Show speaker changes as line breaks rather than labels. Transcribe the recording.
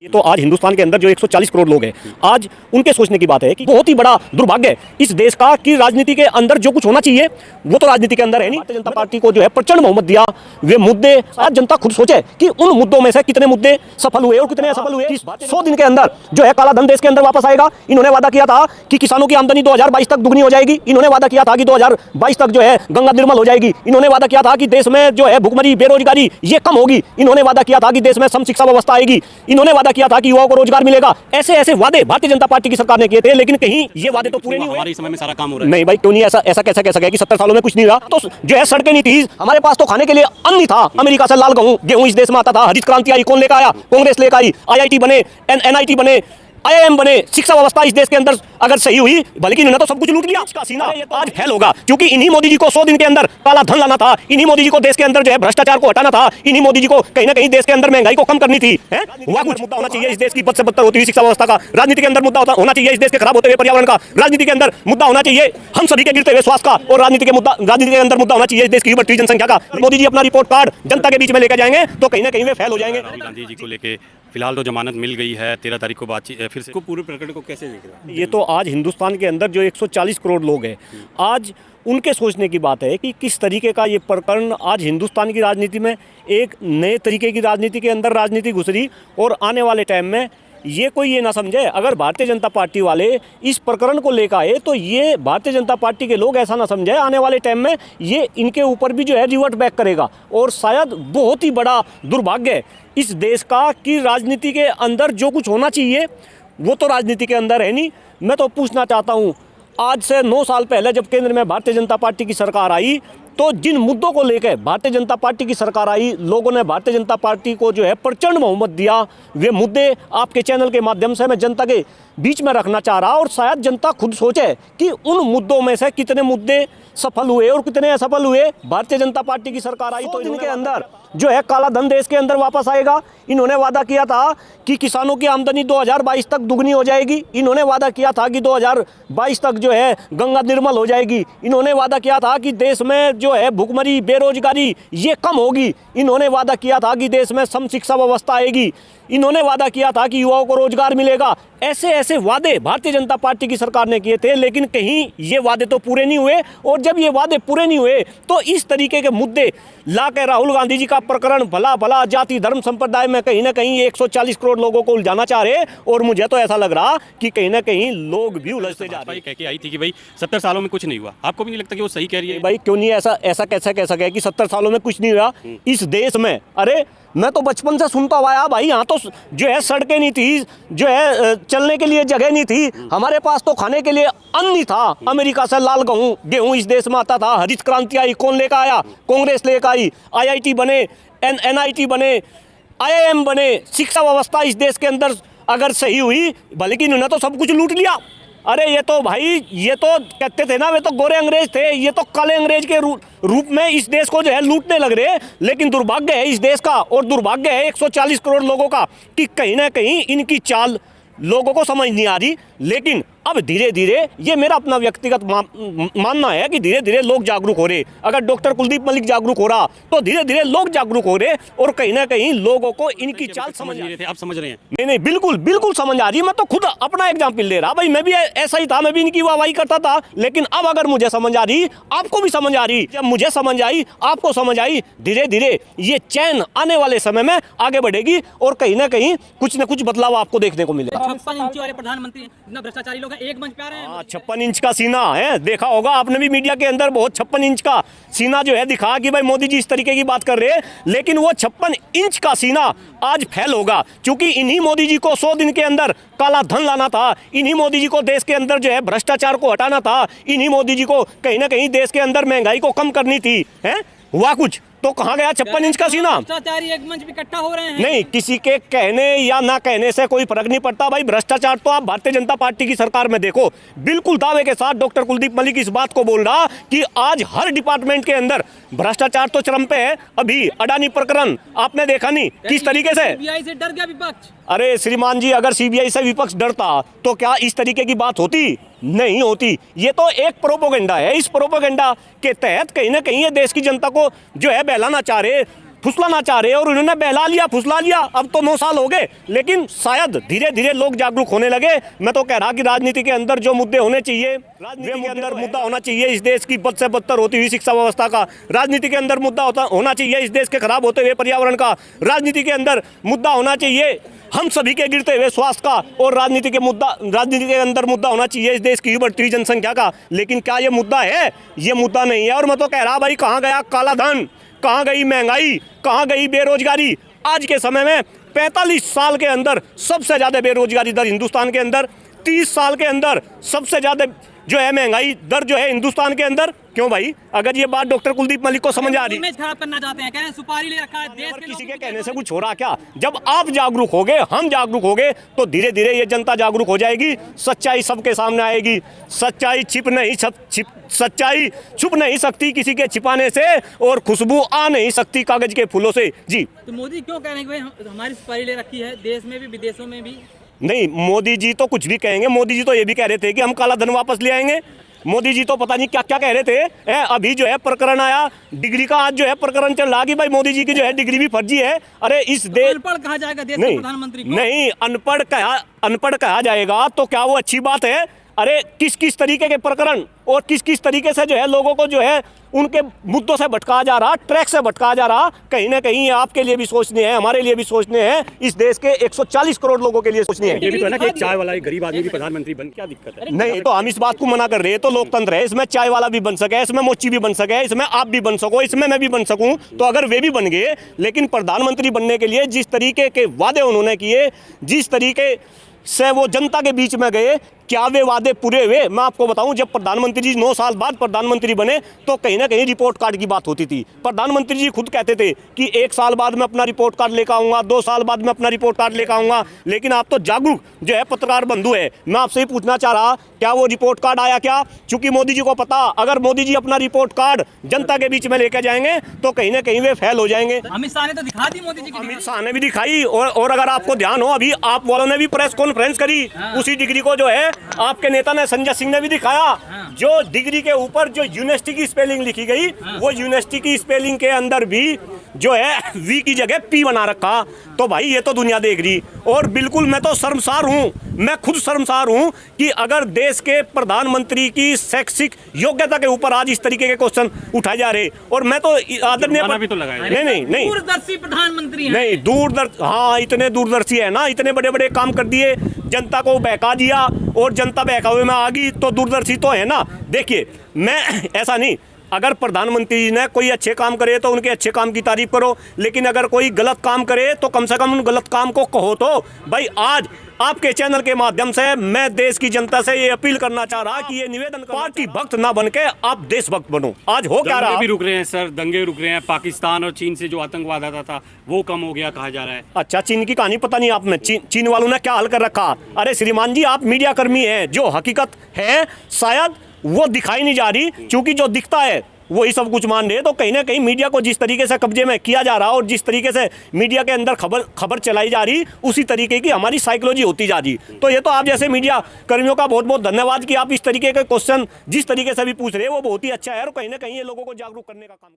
ये तो आज हिंदुस्तान के अंदर जो 140 करोड़ लोग हैं, आज उनके सोचने की बात है कि बहुत ही बड़ा दुर्भाग्य है इस देश का कि राजनीति के अंदर जो कुछ होना चाहिए वो तो राजनीति के अंदर है नहीं। भारतीय जनता पार्टी को जो है प्रचंड बहुमत दिया, वे मुद्दे आज जनता खुद सोचे कि उन मुद्दों में से कितने मुद्दे सफल हुए और कितने असफल हुए। 100 दिन के अंदर जो है काला धन देश के अंदर वापस आएगा। इन्होंने वादा किया था कि किसानों की आमदनी 2022 तक दुगनी हो जाएगी। इन्होंने वादा किया था कि 2022 तक जो है गंगा निर्मल हो जाएगी। इन्होंने वादा किया था कि देश में जो है भुखमरी बेरोजगारी ये कम होगी। इन्होंने वादा किया था कि देश में सम शिक्षा व्यवस्था आएगी। इन्होंने वादा किया था कि युवाओं को रोजगार मिलेगा। ऐसे ऐसे वादे भारतीय जनता पार्टी की सरकार ने किए थे, लेकिन कहीं ये वादे तो पूरे नहीं हुए।
हमारे समय में सारा काम हो रहा है।
नहीं भाई, क्यों नहीं? ऐसा कैसा कह सके कि 70 सालों में कुछ नहीं हुआ? तो जो है सड़कें नहीं थी, हमारे पास तो खाने के लिए अन्न नहीं था। अमेरिका से लाल गेहूं इस देश में आता था। हरित क्रांति आई, कौन लेकर आया? कांग्रेस लेकर आई। IIT बने, NIT बने, IIM बने। शिक्षा व्यवस्था इस देश के अंदर अगर सही हुई, बल्कि इन्होंने तो सब कुछ लूट लिया। इसका सीना आज फेल होगा, क्योंकि इन्हीं मोदी जी को 100 दिन के अंदर काला धन लाना था। इन्हीं मोदी जी को देश के अंदर जो है भ्रष्टाचार को हटाना था। इन्हीं मोदी जी को कहीं ना कहीं देश के अंदर महंगाई को कम करनी थी। हुआ कुछ? मुद्दा होना चाहिए इस देश की बद से बदतर होती हुई शिक्षा व्यवस्था का। राजनीति के अंदर मुद्दा होना चाहिए इस देश के खराब होते हुए पर्यावरण का। राजनीति के अंदर मुद्दा होना चाहिए हम सभी के गिरते हुए स्वास्थ्य का। और राजनीति के अंदर मुद्दा होना चाहिए इस देश की बढ़ती जनसंख्या का। मोदी जी अपना रिपोर्ट कार्ड जनता के बीच में लेकर जाएंगे तो कहीं ना कहीं वे फेल हो जाएंगे।
राहुल गांधी जी को लेके फिलहाल तो जमानत मिल गई है, 13 तारीख को बातचीत फिर से। पूरे प्रकरण को कैसे देख रहे हैं?
ये तो आज हिंदुस्तान के अंदर जो 140 करोड़ लोग हैं, आज उनके सोचने की बात है कि किस तरीके का ये प्रकरण आज हिंदुस्तान की राजनीति में एक नए तरीके की राजनीति के अंदर राजनीति घुसरी। और आने वाले टाइम में ये कोई ये ना समझे, अगर भारतीय जनता पार्टी वाले इस प्रकरण को लेकर आए तो ये भारतीय जनता पार्टी के लोग ऐसा ना समझे आने वाले टाइम में ये इनके ऊपर भी जो है रिवर्ट बैक करेगा। और शायद बहुत ही बड़ा दुर्भाग्य है इस देश का कि राजनीति के अंदर जो कुछ होना चाहिए वो तो राजनीति के अंदर है नहीं। मैं तो पूछना चाहता हूँ, आज से 9 साल पहले जब केंद्र में भारतीय जनता पार्टी की सरकार आई तो जिन मुद्दों को लेकर भारतीय जनता पार्टी की सरकार आई, लोगों ने भारतीय जनता पार्टी को जो है प्रचंड बहुमत दिया। वे मुद्दे आपके चैनल के माध्यम से मैं जनता के बीच में रखना चाह रहा, और शायद जनता खुद सोचे कि उन मुद्दों में से कितने मुद्दे सफल हुए और कितने असफल हुए। भारतीय जनता पार्टी की सरकार आई तो इनके अंदर जो है काला धन देश के अंदर वापस आएगा। इन्होंने वादा किया था कि किसानों की आमदनी 2022 तक दुगनी हो जाएगी। इन्होंने वादा किया था कि 2022 तक जो है गंगा निर्मल हो जाएगी। इन्होंने वादा किया था कि देश में जो है भुखमरी बेरोजगारी ये कम होगी। इन्होंने वादा किया था कि देश में सम शिक्षा व्यवस्था आएगी। इन्होंने वादा किया था कि युवाओं को रोजगार मिलेगा। ऐसे ऐसे वादे भारतीय जनता पार्टी की सरकार ने किए थे, लेकिन कहीं ये वादे तो पूरे नहीं हुए। और जब ये वादे पूरे नहीं हुए तो इस तरीके के मुद्दे ला के राहुल गांधी जी का प्रकरण भला जाति धर्म संप्रदाय में कहीं ना कहीं 140 करोड़ लोगों को उलझाना चाह रहे। और मुझे तो ऐसा लग रहा कि कहीं ना कहीं लोग भी उलझते जा रहे हैं।
कह के आई थी कि भाई 70 सालों में कुछ नहीं हुआ। आपको भी नहीं लगता कि वो सही कह रही है?
भाई क्यों नहीं? ऐसा कैसे कह सके कि 70 सालों में कुछ नहीं हुआ इस देश में? अरे मैं तो बचपन से सुनता हुआ आया भाई, यहाँ तो जो है सड़कें नहीं थी, जो है चलने के लिए जगह नहीं थी। हमारे पास तो खाने के लिए अन्न नहीं था। अमेरिका से लाल गेहूं इस देश में आता था। हरित क्रांति आई, कौन लेकर आया? कांग्रेस लेकर आई। IIT बने, NIT बने, IIM बने। शिक्षा व्यवस्था इस देश के अंदर अगर सही हुई, बल्कि इन्होंने तो सब कुछ लूट लिया। अरे ये तो भाई, ये तो कहते थे ना, वे तो गोरे अंग्रेज थे, ये तो काले अंग्रेज के रूप में इस देश को जो है लूटने लग रहे। लेकिन दुर्भाग्य है इस देश का, और दुर्भाग्य है 140 करोड़ लोगों का कि कहीं ना कहीं इनकी चाल लोगों को समझ नहीं आ रही। लेकिन अब धीरे धीरे, ये मेरा अपना व्यक्तिगत मानना है कि धीरे धीरे लोग जागरूक हो रहे। अगर डॉक्टर कुलदीप मलिक जागरूक हो रहा तो धीरे धीरे लोग जागरूक हो रहे, और कहीं ना कहीं लोगों को इनकी चाल समझ
नहीं रहे थे। आप समझ रहे हैं?
नहीं, बिल्कुल समझ आ रही है। मैं तो खुद अपना एग्जाम्पल ले रहा भाई, मैं भी ऐसा ही था, मैं भी इनकी वाहवाही करता था। लेकिन अब अगर मुझे समझ आ रही, आपको भी समझ आ रही। जब मुझे समझ आई, आपको समझ आई, धीरे धीरे ये चैन आने वाले समय में आगे बढ़ेगी और कहीं ना कहीं कुछ न कुछ बदलाव आपको देखने को मिलेगा।
56 इंच वाले प्रधानमंत्री इतना भ्रष्टाचारी लोग एक मंच पे आ रहे हैं।
56 इंच का सीना है, देखा होगा आपने भी मीडिया के अंदर, बहुत 56 इंच का सीना जो है दिखा कि भाई मोदी जी इस तरीके की बात कर रहे हैं। लेकिन वो 56 इंच का सीना आज फेल होगा, क्योंकि इन्हीं मोदी जी को 100 दिन के अंदर काला धन लाना था। इन्हीं मोदी जी को देश के अंदर जो है भ्रष्टाचार को हटाना था। इन्हीं मोदी जी को कहीं ना कहीं देश के अंदर महंगाई को कम करनी थी। हुआ कुछ? तो कहाँ गया 56 इंच का सीना?
भ्रष्टाचारी एक मंच पे इकट्ठा हो रहे हैं।
नहीं, किसी के कहने या ना कहने से कोई फर्क नहीं पड़ता भाई। भ्रष्टाचार तो आप भारतीय जनता पार्टी की सरकार में देखो। बिल्कुल दावे के साथ डॉक्टर कुलदीप मलिक इस बात को बोल रहा कि आज हर डिपार्टमेंट के अंदर भ्रष्टाचार तो चरम पे है। अभी अडानी प्रकरण आपने देखा नहीं किस तरीके से?
सीबीआई से डर गया विपक्ष।
अरे श्रीमान जी, अगर CBI से विपक्ष डरता तो क्या इस तरीके की बात होती? नहीं होती। ये तो एक प्रोपोगेंडा है। इस प्रोपोगेंडा के तहत कहीं ना कहीं ये देश की जनता को जो है बहलाना चाह रहे। फुसलाना चाह रहे हैं और उन्होंने बहला लिया, फुसला लिया। अब तो 9 साल हो गए, लेकिन शायद धीरे धीरे लोग जागरूक होने लगे। मैं तो कह रहा कि राजनीति के अंदर जो मुद्दे होने चाहिए, राजनीति के अंदर मुद्दा होना चाहिए इस देश की बद से बदतर होती हुई शिक्षा व्यवस्था का, राजनीति के अंदर मुद्दा होना चाहिए इस देश के खराब होते हुए पर्यावरण का, राजनीति के अंदर मुद्दा होना चाहिए हम सभी के गिरते हुए स्वास्थ्य का, और राजनीति के अंदर मुद्दा होना चाहिए इस देश की बढ़ती हुई जनसंख्या का। लेकिन क्या ये मुद्दा है? ये मुद्दा नहीं है। और मैं तो कह रहा भाई, कहाँ गया काला धन, कहाँ गई महंगाई, कहाँ गई बेरोजगारी? आज के समय में 45 साल के अंदर सबसे ज़्यादा बेरोजगारी दर हिंदुस्तान के अंदर, 30 साल के अंदर सबसे ज़्यादा जो है महंगाई दर जो है हिंदुस्तान के अंदर। क्यों भाई? अगर ये बात डॉक्टर कुलदीप मलिक को समझ आ रही,
इमेज खराब करना चाहते हैं, कह रहे हैं सुपारी ले रखा है देश
और
के
किसी
लोगों
के
की
कहने से कुछ हो रहा क्या? जब आप जागरूक होगे, हम जागरूक होगे, तो धीरे धीरे ये जनता जागरूक हो जाएगी, सच्चाई सबके सामने आएगी। सच्चाई सच्चाई छुप नहीं सकती किसी के छिपाने से, और खुशबू आ नहीं सकती कागज के फूलों से। जी,
तो मोदी क्यों कह रहे हैं कि भाई हमारी सुपारी ले रखी है, देश में भी विदेशों में भी?
नहीं, मोदी जी तो कुछ भी कहेंगे। मोदी जी तो ये भी कह रहे थे कि हम काला धन वापस ले आएंगे। मोदी जी तो पता नहीं क्या क्या कह रहे थे। अभी जो है प्रकरण आया डिग्री का, आज जो है प्रकरण चल रहा कि भाई मोदी जी की जो है डिग्री भी फर्जी है। अरे इस देश,
अनपढ़ कहा जाएगा देश के प्रधानमंत्री को?
नहीं, अनपढ़ कहा जाएगा तो क्या वो अच्छी बात है? अरे किस किस तरीके के प्रकरण और किस किस तरीके से जो है लोगों को जो है उनके मुद्दों से भटकाया जा रहा, ट्रैक से भटकाया जा रहा। कहीं ना कहीं आपके लिए भी सोचने हैं, हमारे लिए भी सोचने हैं, इस देश के 140 करोड़ लोगों के लिए सोचने हैं।
ये भी तो है ना कि एक चाय वाला एक गरीब आदमी भी प्रधानमंत्री बन, क्या दिक्कत है?
नहीं, तो हम इस बात को मना कर रहे हैं। तो लोकतंत्र है, इसमें चाय वाला भी बन सके, इसमें मोची भी बन सके, इसमें आप भी बन सको, इसमें मैं भी बन सकूं। तो अगर वे भी बन गए, लेकिन प्रधानमंत्री बनने के लिए जिस तरीके के वादे उन्होंने किए, जिस तरीके से वो जनता के बीच में गए, क्या वे वादे पूरे हुए? मैं आपको बताऊं, जब प्रधानमंत्री जी 9 साल बाद प्रधानमंत्री बने तो कहीं ना कहीं रिपोर्ट कार्ड की बात होती थी। प्रधानमंत्री जी खुद कहते थे कि 1 साल बाद मैं अपना रिपोर्ट कार्ड लेकर आऊंगा, 2 साल बाद मैं अपना रिपोर्ट कार्ड लेकर आऊंगा। लेकिन आप तो जागरूक जो है पत्रकार बंधु है, मैं आपसे ही पूछना चाह रहा, क्या वो रिपोर्ट कार्ड आया क्या? चूंकि मोदी जी को पता, अगर मोदी जी अपना रिपोर्ट कार्ड जनता के बीच में लेकर जाएंगे तो कहीं ना कहीं वे फेल हो जाएंगे।
अमित शाह ने तो दिखा दी मोदी जी की।
अमित शाह ने भी दिखाई, और अगर आपको ध्यान हो, अभी आप वालों ने भी प्रेस कॉन्फ्रेंस करी, उसी डिग्री को जो है आपके नेता ने संजय सिंह ने भी दिखाया। जो डिग्री के ऊपर जो यूनिवर्सिटी की स्पेलिंग लिखी गई, वो यूनिवर्सिटी की स्पेलिंग के अंदर भी जो है वी की जगह पी बना रखा। तो भाई ये तो दुनिया देख रही। और बिल्कुल मैं तो शर्मसार हूँ, मैं खुद शर्मसार हूँ कि अगर देश के प्रधानमंत्री की शैक्षिक योग्यता के ऊपर आज इस तरीके के क्वेश्चन उठाए जा रहे। और मैं तो आदरणीय
भी तो लगाया।
नहीं
दूरदर्शी प्रधानमंत्री हैं।
नहीं, हाँ, इतने दूरदर्शी है ना, इतने बड़े बड़े काम कर दिए, जनता को बहका दिया, और जनता बहकावे में आ गई, तो दूरदर्शी तो है ना। देखिए, मैं ऐसा नहीं, अगर प्रधानमंत्री जी ने कोई अच्छे काम करे तो उनके अच्छे काम की तारीफ करो, लेकिन अगर कोई गलत काम करे तो कम से कम उन गलत काम को कहो। तो भाई आज आपके चैनल के माध्यम से मैं देश की जनता से ये अपील करना चाह रहा कि ये निवेदन, पार्टी भक्त ना बन के आप देशभक्त बनो। आज हो क्या रहा?
भी रुक रहे हैं सर, दंगे रुक रहे हैं। पाकिस्तान और चीन से जो आतंकवाद आता था वो कम हो गया कहा जा रहा है।
अच्छा, चीन की कहानी पता नहीं आप में, चीन वालों ने क्या हल कर रखा? अरे श्रीमान जी, आप मीडिया कर्मी हैं, जो हकीकत है शायद वो दिखाई नहीं जा रही, क्योंकि जो दिखता है वही सब कुछ मान रहे। तो कहीं ना कहीं मीडिया को जिस तरीके से कब्जे में किया जा रहा और जिस तरीके से मीडिया के अंदर खबर चलाई जा रही, उसी तरीके की हमारी साइकोलॉजी होती जा रही। तो ये तो आप जैसे मीडिया कर्मियों का बहुत बहुत धन्यवाद कि आप इस तरीके के क्वेश्चन जिस तरीके से भी पूछ रहे हैं वो बहुत ही अच्छा है, और कहीं ना कहीं ये लोगों को जागरूक करने का काम कर